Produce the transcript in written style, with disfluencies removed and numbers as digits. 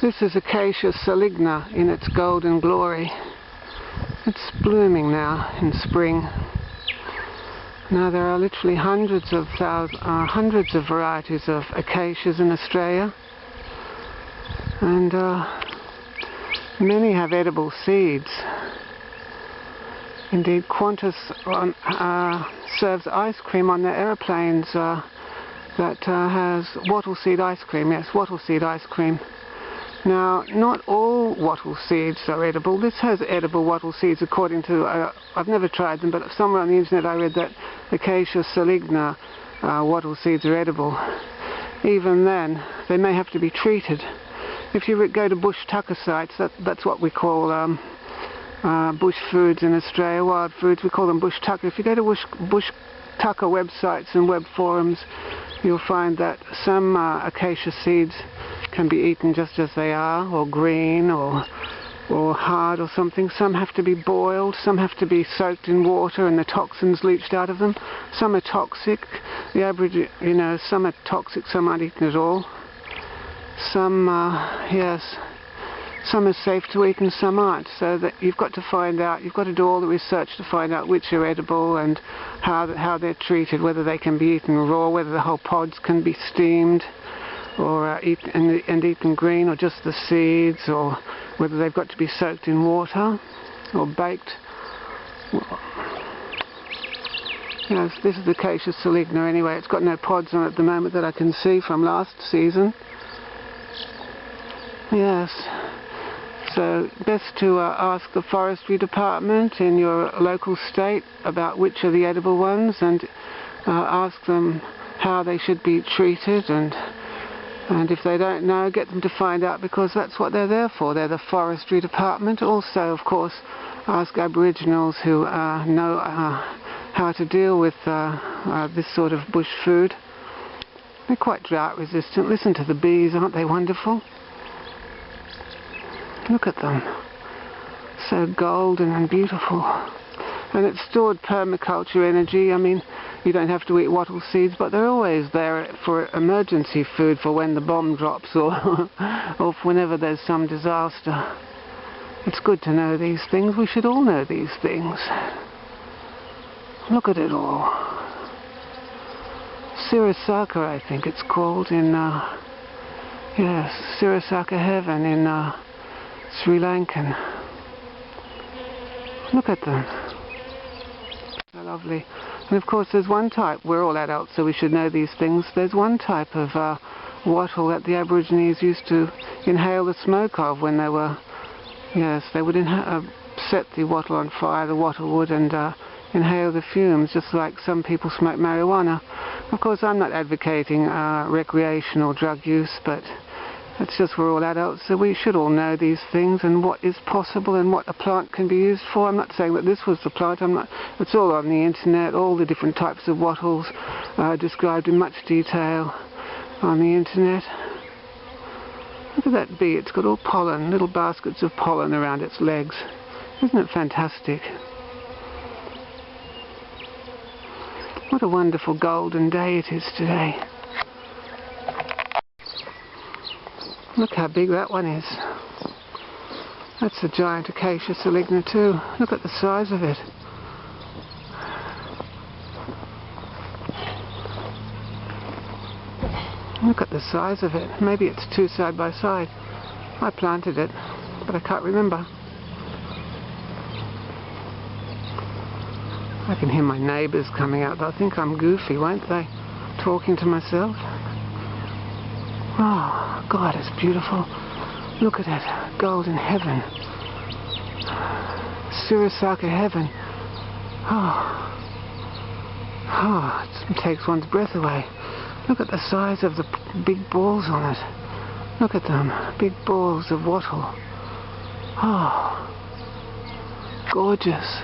This is Acacia saligna in its golden glory. It's blooming now in spring. Now there are literally hundreds of varieties of acacias in Australia, and many have edible seeds. Indeed, Qantas serves ice cream on their aeroplanes that has wattle seed ice cream. Yes, wattle seed ice cream. Now, not all wattle seeds are edible. This has edible wattle seeds according to, I've never tried them, but somewhere on the internet I read that Acacia saligna wattle seeds are edible. Even then, they may have to be treated. If you go to bush tucker sites, that's what we call bush foods in Australia, wild foods, we call them bush tucker. If you go to bush tucker websites and web forums, you'll find that some acacia seeds can be eaten just as they are, or green, or hard or something. Some have to be boiled, some have to be soaked in water and the toxins leached out of them. Some are toxic. Some are toxic, some aren't eaten at all. Some, some are safe to eat and some aren't. So that you've got to find out, you've got to do all the research to find out which are edible and how they're treated, whether they can be eaten raw, whether the whole pods can be steamed, or eaten green, or just the seeds, or whether they've got to be soaked in water or baked. Yes, this is the Acacia saligna anyway. It's got no pods on it at the moment that I can see from last season. Yes, so best to ask the forestry department in your local state about which are the edible ones, and ask them how they should be treated, and if they don't know, get them to find out, because that's what they're there for. They're the forestry department. Also, of course, ask Aboriginals who know how to deal with this sort of bush food. They're quite drought resistant. Listen to the bees, aren't they wonderful? Look at them. So golden and beautiful. And it's stored permaculture energy. I mean, you don't have to eat wattle seeds, but they're always there for emergency food, for when the bomb drops, or or whenever there's some disaster. It's good to know these things. We should all know these things. Look at it all. Sirasaka, I think it's called, in yes, Sirasaka heaven in Sri Lankan. Look at them. They're lovely. And of course there's one type, we're all adults so we should know these things, there's one type of wattle that the Aborigines used to inhale the smoke of when they were, yes, they would set the wattle on fire, the wattle would, and inhale the fumes, just like some people smoke marijuana. Of course I'm not advocating recreational drug use, but it's just we're all adults, so we should all know these things and what is possible and what a plant can be used for. I'm not saying that this was the plant. It's all on the internet, all the different types of wattles described in much detail on the internet. Look at that bee. It's got all pollen, little baskets of pollen around its legs. Isn't it fantastic? What a wonderful golden day it is today. Look how big that one is. That's a giant Acacia saligna too. Look at the size of it. Look at the size of it. Maybe it's two side by side. I planted it, but I can't remember. I can hear my neighbours coming out. They'll think I'm goofy, won't they? Talking to myself. Oh, God, it's beautiful. Look at it. Golden heaven. Sirasaka heaven. It takes one's breath away. Look at the size of the big balls on it. Look at them. Big balls of wattle. Oh, gorgeous.